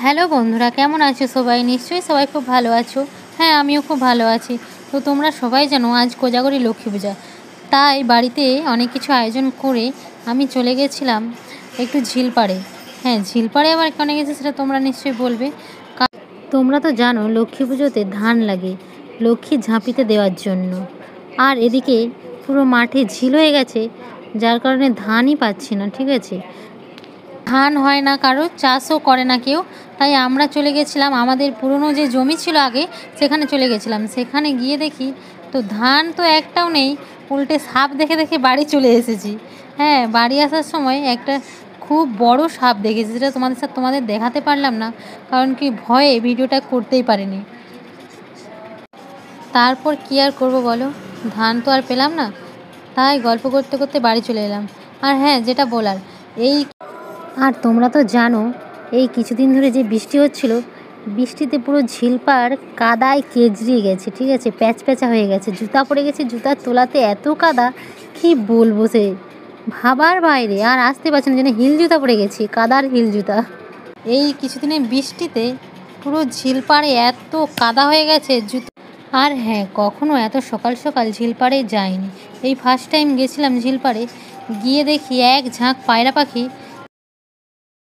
Hello বন্ধুরা, কেমন আছো সবাই? নিশ্চয়ই সবাই খুব ভালো আছো। হ্যাঁ, আমিও খুব ভালো আছি। তো তোমরা সবাই জানো আজ কোজাগরী লক্ষ্মী পূজা, তাই বাড়িতে অনেক কিছু আয়োজন করে আমি চলে গেছিলাম একটু ঝিলপাড়ে। হ্যাঁ, ঝিলপাড়ে আবার কেন গেছি সেটা তোমরা নিশ্চয়ই বলবে। তোমরা তো জানো লক্ষ্মী পুজোতে ধান লাগে লক্ষ্মী ঝাঁপিতে দেওয়ার জন্য, আর এদিকে পুরো মাঠে ঝিল হয়ে গেছে, যার কারণে ধানই পাচ্ছি না। ঠিক আছে, ধান হয় না, কারো চাষও করে না কেউ। তাই আমরা চলে গেছিলাম আমাদের পুরনো যে জমি ছিল আগে, সেখানে চলে গেছিলাম। সেখানে গিয়ে দেখি তো ধান তো একটাও নেই, উল্টে সাপ দেখে দেখে বাড়ি চলে এসেছি। হ্যাঁ, বাড়ি আসার সময় একটা খুব বড় সাপ দেখেছি, যেটা তোমাদের দেখাতে পারলাম না, কারণ কি ভয়ে ভিডিওটা করতেই পারিনি। তারপর কী আর করবো বলো, ধান তো আর পেলাম না, তাই গল্প করতে করতে বাড়ি চলে এলাম। আর হ্যাঁ, যেটা বলার, এই আর তোমরা তো জানো এই কিছুদিন ধরে যে বৃষ্টি হচ্ছিল, বৃষ্টিতে পুরো ঝিলপাড় কাদায় কেজরিয়ে গেছে। ঠিক আছে, প্যাচ প্যাচা হয়ে গেছে, জুতা পড়ে গেছে, জুতার তোলাতে এত কাদা কি বলবো, সে ভাবার বাইরে। আর আসতে পারছি না, যেন হিল জুতা পড়ে গেছি, কাদার হিল জুতা। এই কিছুদিনের বৃষ্টিতে পুরো ঝিলপাড়ে এত কাদা হয়ে গেছে জুতো। আর হ্যাঁ, কখনো এত সকাল সকাল ঝিলপাড়ে যাইনি, এই ফার্স্ট টাইম গেছিলাম ঝিলপাড়ে। গিয়ে দেখি এক ঝাঁক পায়রা পাখি